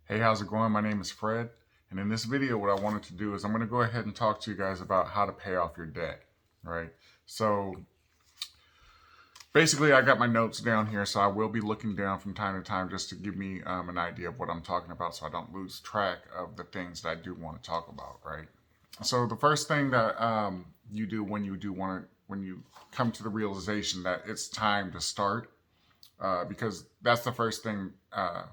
Hey, how's it going? My name is Fred, and in this video, what I wanted to do is I'm going to go ahead and talk to you guys about how to pay off your debt, right? So basically, I got my notes down here, so I will be looking down from time to time just to give me an idea of what I'm talking about so I don't lose track of the things that I do want to talk about, right? So the first thing that you do when you come to the realization that it's time to start, because that's the first thing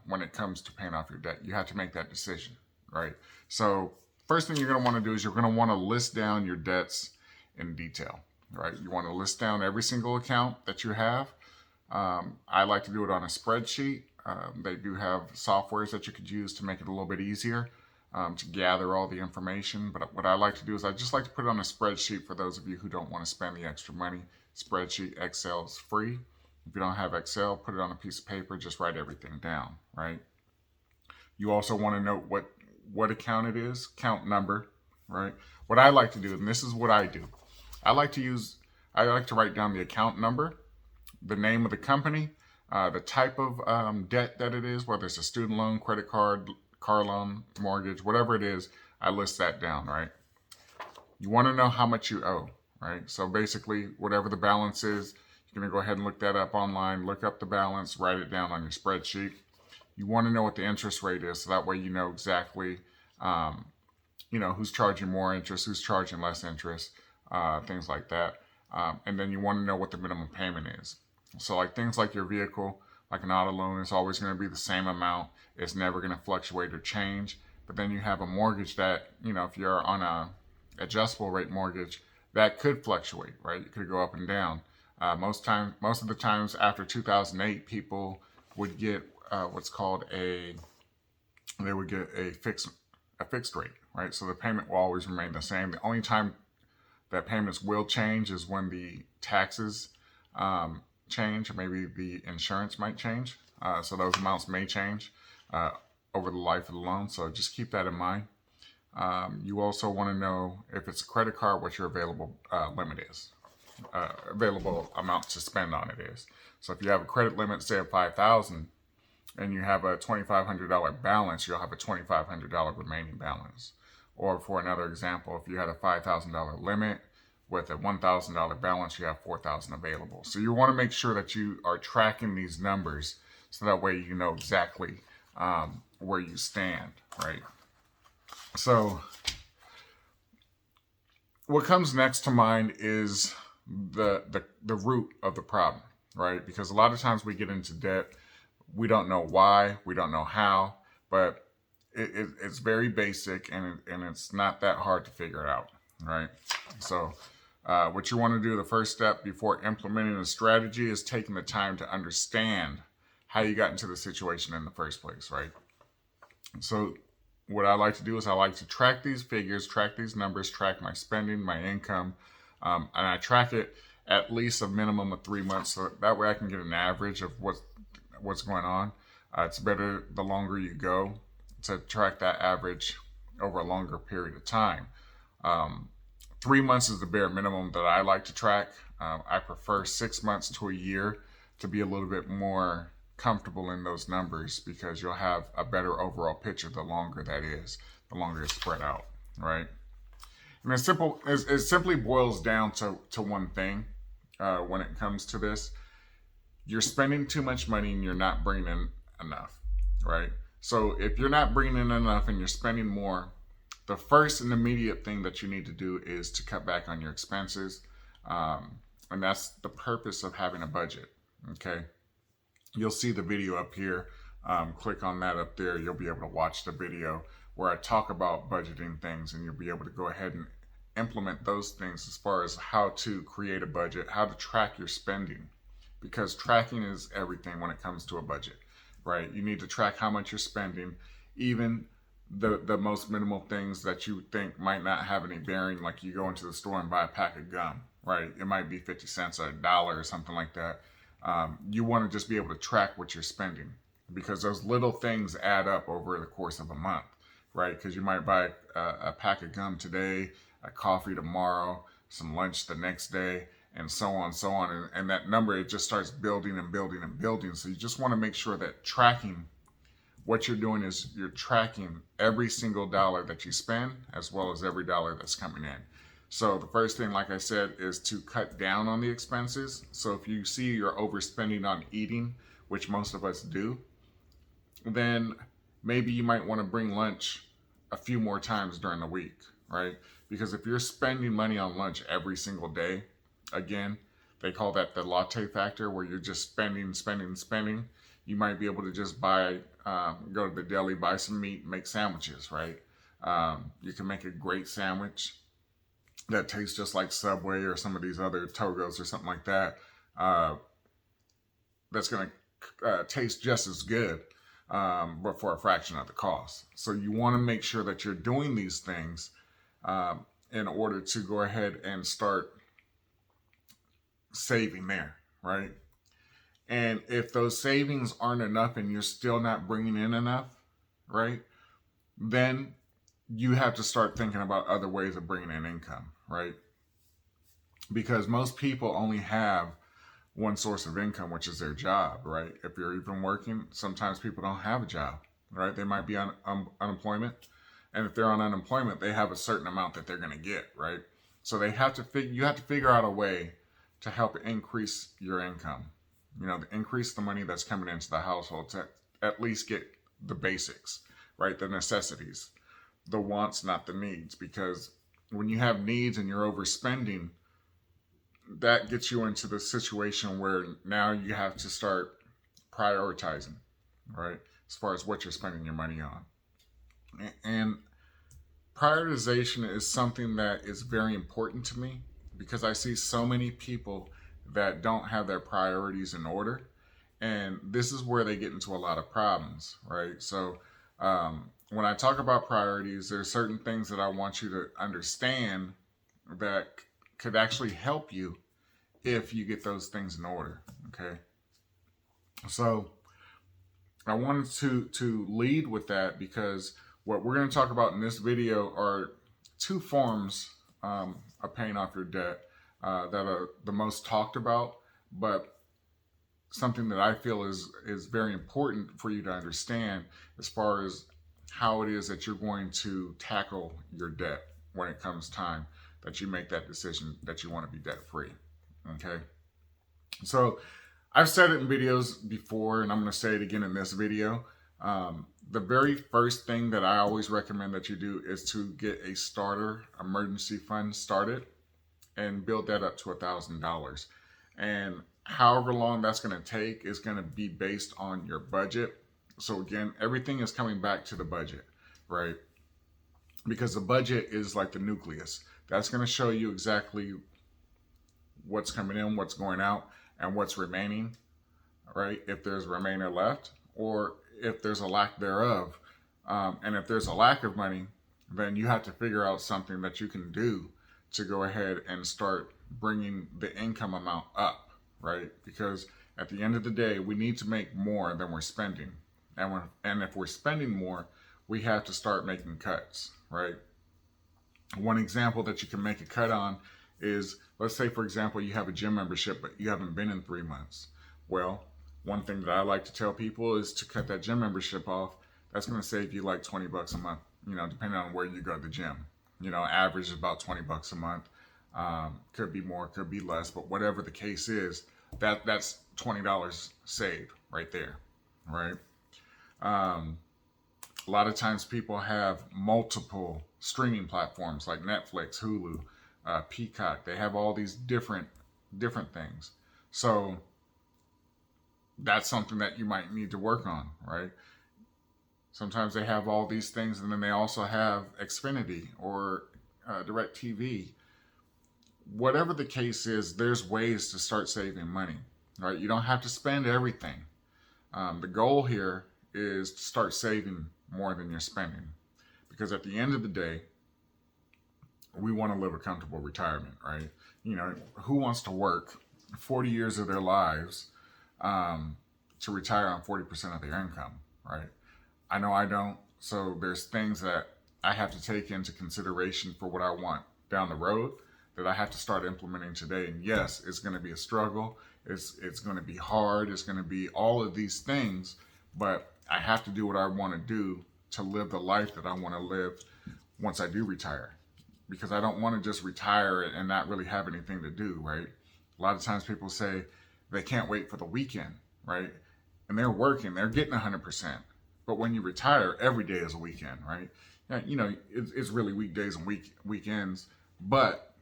when it comes to paying off your debt. You have to make that decision, right? So first thing you're going to want to do is you're going to want to list down your debts in detail, right? You want to list down every single account that you have. I like to do it on a spreadsheet. They do have softwares that you could use to make it a little bit easier to gather all the information. But what I like to do is I just like to put it on a spreadsheet for those of you who don't want to spend the extra money. Spreadsheet, Excel is free. If you don't have Excel, put it on a piece of paper, just write everything down, right? You also want to know what account it is, account number, right? What I like to do, and this is what I do, I like to write down the account number, the name of the company, the type of debt that it is, whether it's a student loan, credit card, car loan, mortgage, whatever it is, I list that down, right? You want to know how much you owe, right? So basically, whatever the balance is, you're going to go ahead and look that up online, look up the balance, write it down on your spreadsheet. You want to know what the interest rate is, so that way you know exactly, who's charging more interest, who's charging less interest, things like that. And then you want to know what the minimum payment is. So like things like your vehicle, like an auto loan, is always going to be the same amount. It's never going to fluctuate or change. But then you have a mortgage that, if you're on a adjustable rate mortgage, that could fluctuate, right? It could go up and down. Most of the times after 2008, people would get what's called a fixed rate, right? So the payment will always remain the same. The only time that payments will change is when the taxes change, or maybe the insurance might change. So those amounts may change over the life of the loan. So just keep that in mind. You also want to know if it's a credit card, what your available limit is. Available amount to spend on it is. So if you have a credit limit, say of $5,000, and you have a $2,500 balance, you'll have a $2,500 remaining balance. Or for another example, if you had a $5,000 limit with a $1,000 balance, you have $4,000 available. So you want to make sure that you are tracking these numbers, so that way you know exactly where you stand, right? So what comes next to mind is the root of the problem, right? Because a lot of times we get into debt, we don't know why, we don't know how, but it's very basic, and it's not that hard to figure it out, right? So what you want to do, the first step before implementing a strategy, is taking the time to understand how you got into the situation in the first place, right? So what I like to do is I like to track these figures, track these numbers, track my spending, my income, and I track it at least a minimum of 3 months, so that way I can get an average of what's going on. It's better the longer you go to track that average over a longer period of time. 3 months is the bare minimum that I like to track. I prefer 6 months to a year to be a little bit more comfortable in those numbers, because you'll have a better overall picture the longer that is, the longer it's spread out, right? And it simply boils down to one thing when it comes to this. You're spending too much money and you're not bringing in enough, right? So if you're not bringing in enough and you're spending more, the first and immediate thing that you need to do is to cut back on your expenses. And that's the purpose of having a budget, okay? You'll see the video up here. Click on that up there. You'll be able to watch the video where I talk about budgeting things, and you'll be able to go ahead and implement those things as far as how to create a budget, how to track your spending, because tracking is everything when it comes to a budget, right? You need to track how much you're spending, even the most minimal things that you think might not have any bearing, like you go into the store and buy a pack of gum, right? It might be 50 cents or $1 or something like that. You want to just be able to track what you're spending, because those little things add up over the course of a month, right? Because you might buy a pack of gum today, a coffee tomorrow, some lunch the next day, and so on and so on. And that number, it just starts building and building and building. So you just want to make sure that tracking what you're doing is you're tracking every single dollar that you spend as well as every dollar that's coming in. So the first thing, like I said, is to cut down on the expenses. So if you see you're overspending on eating, which most of us do, then maybe you might want to bring lunch a few more times during the week, right? Because if you're spending money on lunch every single day, again, they call that the latte factor, where you're just spending, spending, spending. You might be able to just buy, go to the deli, buy some meat, make sandwiches, right? You can make a great sandwich that tastes just like Subway or some of these other Togos or something like that. That's going to taste just as good, but for a fraction of the cost. So you want to make sure that you're doing these things in order to go ahead and start saving there, right? And if those savings aren't enough and you're still not bringing in enough, right, then you have to start thinking about other ways of bringing in income, right? Because most people only have one source of income, which is their job, right? If you're even working, sometimes people don't have a job, right? They might be on unemployment. And if they're on unemployment, they have a certain amount that they're going to get, right? So they have to you have to figure out a way to help increase your income. You know, increase the money that's coming into the household to at least get the basics, right? The necessities, the wants, not the needs. Because when you have needs and you're overspending, that gets you into the situation where now you have to start prioritizing, right? As far as what you're spending your money on. And prioritization is something that is very important to me because I see so many people that don't have their priorities in order. And this is where they get into a lot of problems, right? So when I talk about priorities, there's certain things that I want you to understand that could actually help you if you get those things in order, okay? So I wanted to lead with that because what we're going to talk about in this video are two forms of paying off your debt that are the most talked about, but something that I feel is very important for you to understand as far as how it is that you're going to tackle your debt when it comes time that you make that decision that you want to be debt free. Okay. So I've said it in videos before, and I'm going to say it again in this video. The very first thing that I always recommend that you do is to get a starter emergency fund started and build that up to $1,000. And however long that's going to take is going to be based on your budget. So again, everything is coming back to the budget, right? Because the budget is like the nucleus. That's going to show you exactly what's coming in, what's going out, and what's remaining, right? If there's a remainder left, or if there's a lack thereof. And if there's a lack of money, then you have to figure out something that you can do to go ahead and start bringing the income amount up, right? Because at the end of the day, we need to make more than we're spending. And if we're spending more, we have to start making cuts, right? One example that you can make a cut on is, let's say, for example, you have a gym membership, but you haven't been in 3 months. Well, one thing that I like to tell people is to cut that gym membership off. That's going to save you like $20 a month, you know, depending on where you go to the gym. You know, average is about $20 a month. Could be more, could be less, but whatever the case is, that's $20 saved right there, right? A lot of times people have multiple streaming platforms like Netflix, Hulu, Peacock. They have all these different things. So that's something that you might need to work on, right? Sometimes they have all these things, and then they also have Xfinity or DirecTV. Whatever the case is, there's ways to start saving money, right? You don't have to spend everything. The goal here is to start saving more than you're spending, because at the end of the day, we want to live a comfortable retirement, right? You know, who wants to work 40 years of their lives to retire on 40% of their income, right? I know I don't. So there's things that I have to take into consideration for what I want down the road that I have to start implementing today. And yes, it's going to be a struggle. It's going to be hard. It's going to be all of these things. But I have to do what I want to do to live the life that I want to live once I do retire, because I don't want to just retire and not really have anything to do, right? A lot of times people say they can't wait for the weekend, right? And they're working, they're getting 100%. But when you retire, every day is a weekend, right? You know, it's really weekdays and weekends, but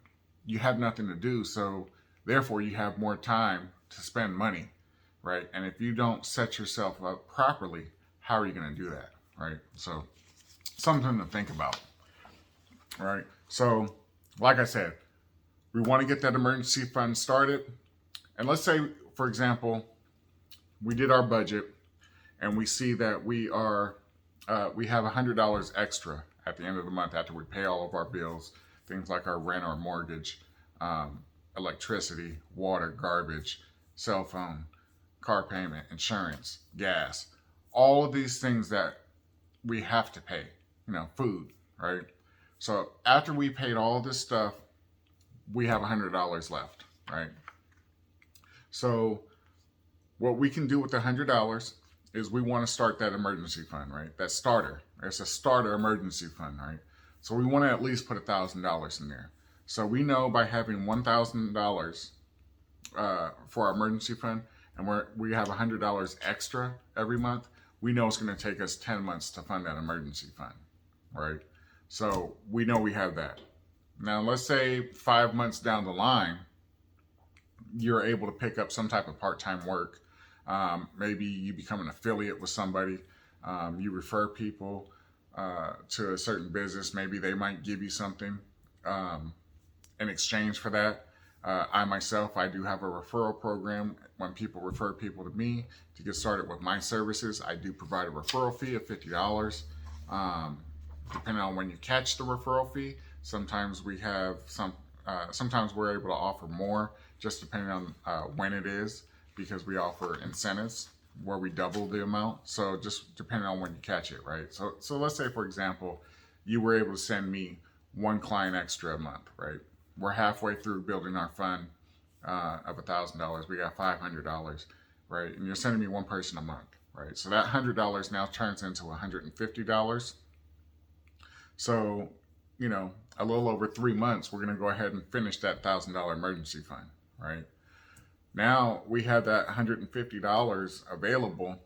you have nothing to do, so therefore you have more time to spend money, right? And if you don't set yourself up properly, how are you going to do that, right? So something to think about, right? So like I said, we want to get that emergency fund started. And let's say, for example, we did our budget and we see that we have $100 extra at the end of the month after we pay all of our bills, things like our rent, our mortgage, electricity, water, garbage, cell phone, car payment, insurance, gas, all of these things that we have to pay, you know, food, right? So after we paid all this stuff, we have $100 left, right? So what we can do with the $100 is we want to start that emergency fund, right? That starter. It's a starter emergency fund, right? So we want to at least put $1,000 in there. So we know by having $1,000 for our emergency fund, and we have $100 extra every month, we know it's going to take us 10 months to fund that emergency fund, right? So we know we have that. Now, let's say 5 months down the line, you're able to pick up some type of part-time work. Maybe you become an affiliate with somebody. You refer people to a certain business. Maybe they might give you something in exchange for that. I myself, I do have a referral program. When people refer people to me to get started with my services, I do provide a referral fee of $50. Depending on when you catch the referral fee, sometimes we have sometimes we're able to offer more, just depending on when it is, because we offer incentives where we double the amount. So just depending on when you catch it, right? So let's say, for example, you were able to send me one client extra a month, right? We're halfway through building our fund of $1,000. We got $500, right? And you're sending me one person a month, right? So that $100 now turns into $150. So, you know, a little over 3 months, we're going to go ahead and finish that $1,000 emergency fund, right? Now we have that $150 available.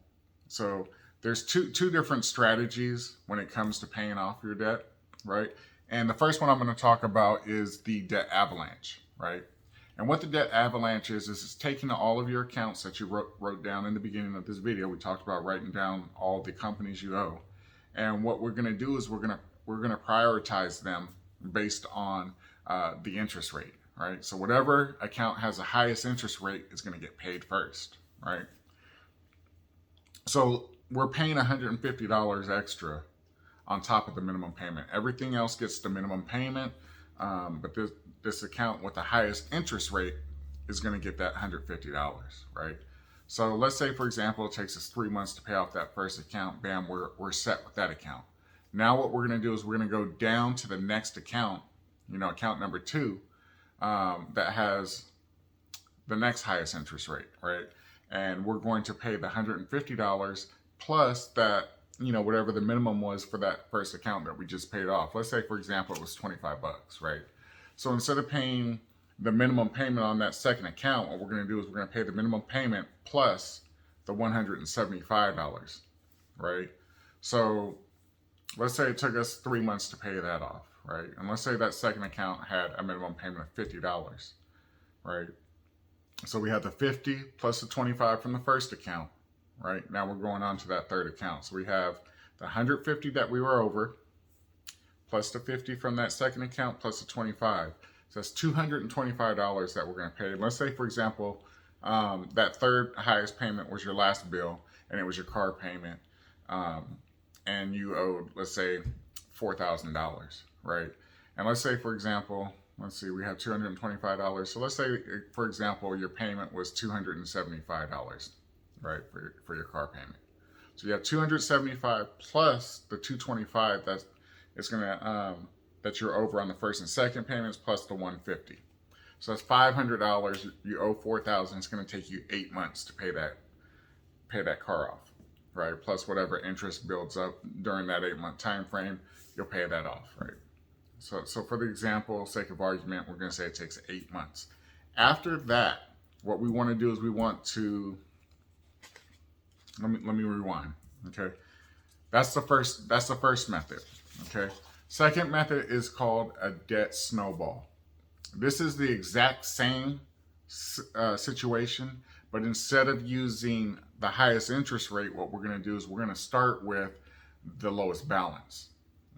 So there's two different strategies when it comes to paying off your debt, right? And the first one I'm going to talk about is the debt avalanche, right? And what the debt avalanche is it's taking all of your accounts that you wrote down in the beginning of this video. We talked about writing down all the companies you owe. And what we're going to do is we're going to prioritize them based on the interest rate, right? So whatever account has the highest interest rate is going to get paid first, right? So we're paying $150 extra on top of the minimum payment. Everything else gets the minimum payment, but this account with the highest interest rate is going to get that $150, right? So let's say, for example, it takes us 3 months to pay off that first account. Bam, we're set with that account. Now what we're going to do is we're going to go down to the next account, you know, account number 2, that has the next highest interest rate, right? And we're going to pay the $150 plus that, you know, whatever the minimum was for that first account that we just paid off. Let's say, for example, it was $25, right? So instead of paying the minimum payment on that second account, what we're going to do is we're going to pay the minimum payment plus the $175, right? So let's say it took us 3 months to pay that off, right? And let's say that second account had a minimum payment of $50, right? So we had the 50 plus the 25 from the first account, right? Now we're going on to that third account. So we have the 150 that we were over, plus the 50 from that second account, plus the 25. So that's $225 that we're going to pay. Let's say, for example, that third highest payment was your last bill, and it was your car payment, and you owed, let's say, $4,000, right? And let's say, for example, let's see, we have $225. So let's say, for example, your payment was $275, right, for your car payment. So you have $275 plus the $225 that you're over on the first and second payments, plus the $150. So that's $500. You owe $4,000. It's going to take you 8 months to pay that car off, right? Plus whatever interest builds up during that 8-month time frame, you'll pay that off, right? So for the example, sake of argument, we're going to say it takes 8 months. After that, what we want to do is we want to let me rewind. Okay, that's the first method. Okay, second method is called a debt snowball. This is the exact same situation, but instead of using the highest interest rate, what we're going to do is we're going to start with the lowest balance,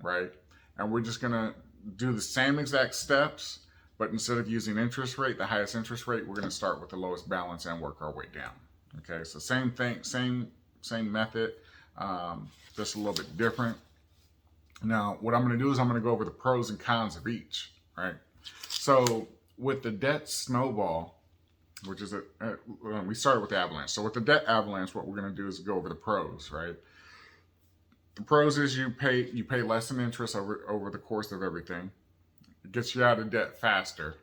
right? And we're just going to do the same exact steps, but instead of using interest rate, the highest interest rate, we're going to start with the lowest balance and work our way down. Okay, so same thing, same method, just a little bit different. Now, what I'm going to do is I'm going to go over the pros and cons of each, right? So with the debt snowball, which is we started with the avalanche. So with the debt avalanche, what we're going to do is go over the pros, right? The pros is you pay less in interest over the course of everything. It gets you out of debt faster,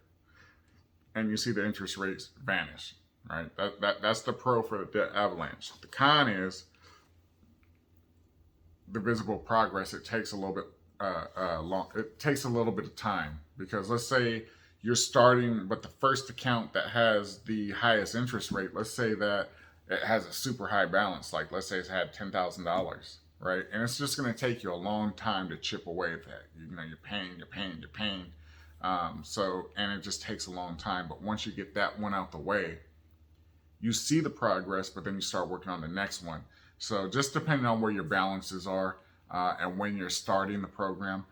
and you see the interest rates vanish, right? That's the pro for the debt avalanche. The con is the visible progress. It takes a little bit long. It takes a little bit of time, because let's say you're starting with the first account that has the highest interest rate. Let's say that it has a super high balance, like let's say it's had $10,000, right? And it's just going to take you a long time to chip away at that. You're paying. And it just takes a long time. But once you get that one out the way, you see the progress, but then you start working on the next one. So just depending on where your balances are and when you're starting the program,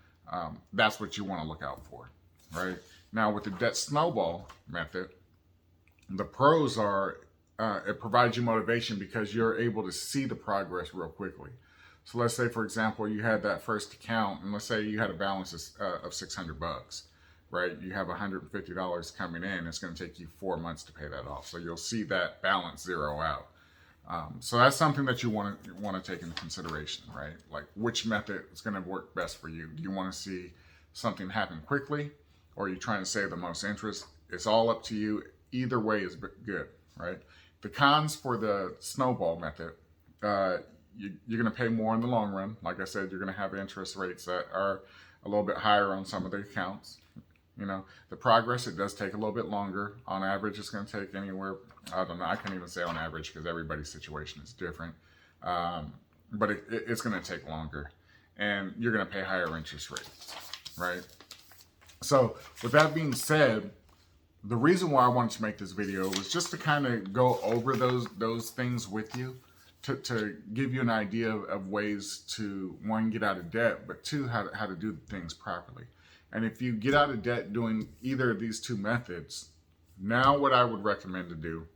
that's what you want to look out for, right? Now, with the debt snowball method, the pros are it provides you motivation because you're able to see the progress real quickly. So let's say, for example, you had that first account, and let's say you had a balance of $600, right? You have $150 coming in. It's going to take you 4 months to pay that off. So you'll see that balance zero out. So that's something that you want to take into consideration, right? Like, which method is going to work best for you? Do you want to see something happen quickly, or are you trying to save the most interest? It's all up to you. Either way is good, right? The cons for the snowball method, you're going to pay more in the long run. Like I said, you're going to have interest rates that are a little bit higher on some of the accounts. The progress, it does take a little bit longer. On average, it's going to take anywhere, I don't know, I can't even say on average because everybody's situation is different. But it's going to take longer, and you're going to pay higher interest rates, right? So with that being said, the reason why I wanted to make this video was just to kind of go over those things with you, to give you an idea of ways to, one, get out of debt, but two, how to do things properly. And if you get out of debt doing either of these two methods, now what I would recommend to do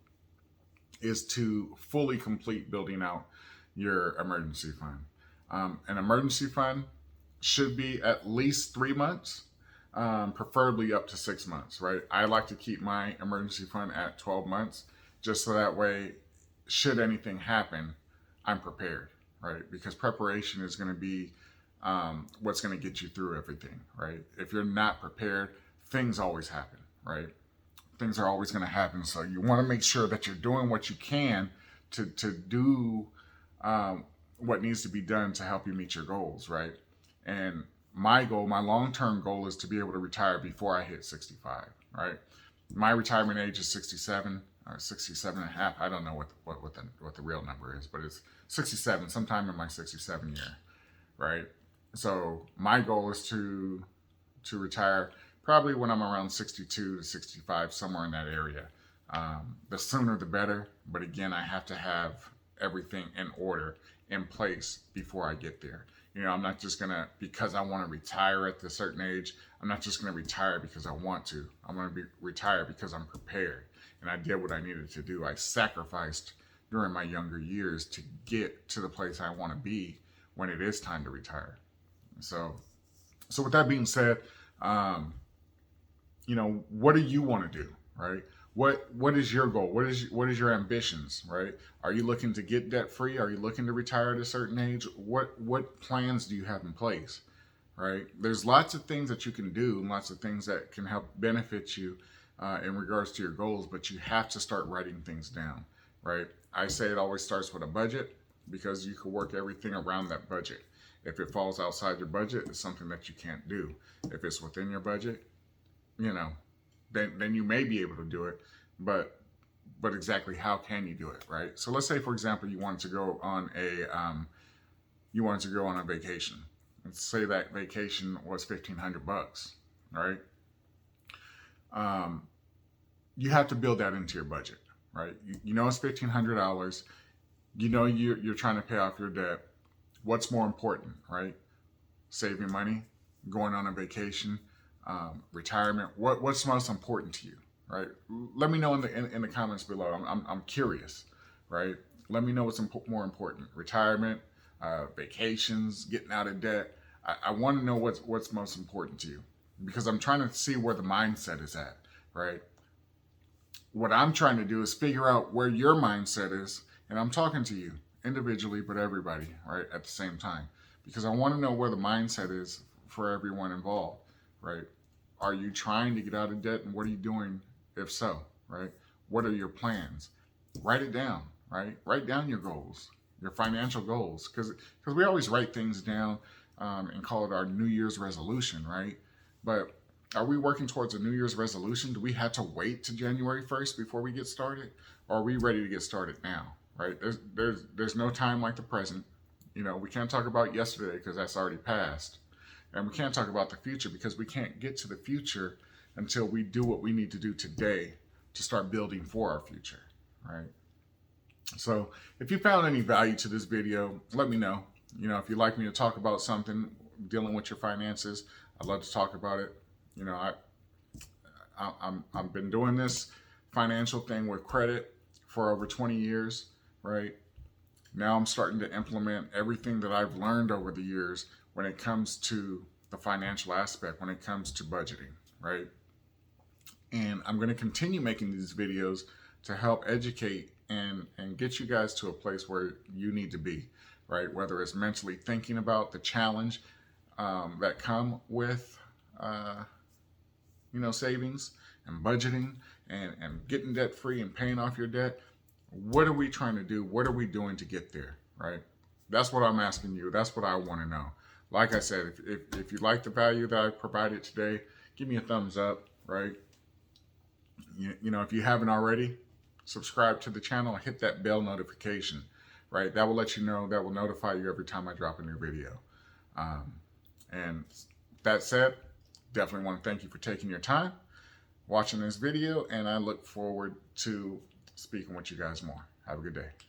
is to fully complete building out your emergency fund. An emergency fund should be at least 3 months, preferably up to 6 months, right? I like to keep my emergency fund at 12 months, just so that way, should anything happen, I'm prepared, right? Because preparation is going to be what's going to get you through everything, right? If you're not prepared, things always happen, right? Things are always going to happen. So you want to make sure that you're doing what you can to do what needs to be done to help you meet your goals, right? And my long-term goal is to be able to retire before I hit 65, right? My retirement age is 67 or 67 and a half. I don't know what the real number is, but it's 67, sometime in my 67 year, right? So my goal is to retire probably when I'm around 62 to 65, somewhere in that area. The sooner the better, but again, I have to have everything in order, in place before I get there. I'm not just gonna, because I want to retire at a certain age, I'm not just gonna retire because I want to. I'm gonna retire because I'm prepared, and I did what I needed to do. I sacrificed during my younger years to get to the place I want to be when it is time to retire. So with that being said, what do you want to do, right? What is your goal? What is your ambitions, right? Are you looking to get debt free? Are you looking to retire at a certain age? What plans do you have in place, right? There's lots of things that you can do and lots of things that can help benefit you in regards to your goals, but you have to start writing things down, right? I say it always starts with a budget. because you can work everything around that budget. If it falls outside your budget, it's something that you can't do. If it's within your budget, you know, then you may be able to do it, but exactly how can you do it, right? So let's say, for example, you wanted to go on a vacation. Let's say that vacation was $1,500, right? You have to build that into your budget, right? You know it's $1,500. You know you're trying to pay off your debt. What's more important, right? Saving money, going on a vacation, retirement. What's most important to you, right? Let me know in the comments below. I'm curious, right? Let me know what's more important: retirement, vacations, getting out of debt. I want to know what's most important to you, because I'm trying to see where the mindset is at, right? What I'm trying to do is figure out where your mindset is, and I'm talking to you individually, but everybody, right, at the same time, because I want to know where the mindset is for everyone involved, right? Are you trying to get out of debt, and what are you doing if so, right? What are your plans? Write it down, right? Write down your goals, your financial goals, because we always write things down and call it our New Year's resolution, right? But are we working towards a New Year's resolution? Do we have to wait to January 1st before we get started? Or are we ready to get started now, right? There's no time like the present. You know, we can't talk about yesterday because that's already passed. And we can't talk about the future because we can't get to the future until we do what we need to do today to start building for our future, right? So if you found any value to this video, let me know. You know, if you'd like me to talk about something dealing with your finances, I'd love to talk about it. You know, I've been doing this financial thing with credit for over 20 years, right? Now I'm starting to implement everything that I've learned over the years when it comes to the financial aspect, when it comes to budgeting, right? And I'm going to continue making these videos to help educate and get you guys to a place where you need to be, right? Whether it's mentally thinking about the challenge that come with savings and budgeting and getting debt free and paying off your debt. What are we trying to do? What are we doing to get there, right? That's what I'm asking you. That's what I want to know. Like I said, if you like the value that I provided today, give me a thumbs up, right? You know, if you haven't already, subscribe to the channel and hit that bell notification, right? That will let you know, that will notify you every time I drop a new video. And that said, definitely want to thank you for taking your time watching this video, and I look forward to speaking with you guys more. Have a good day.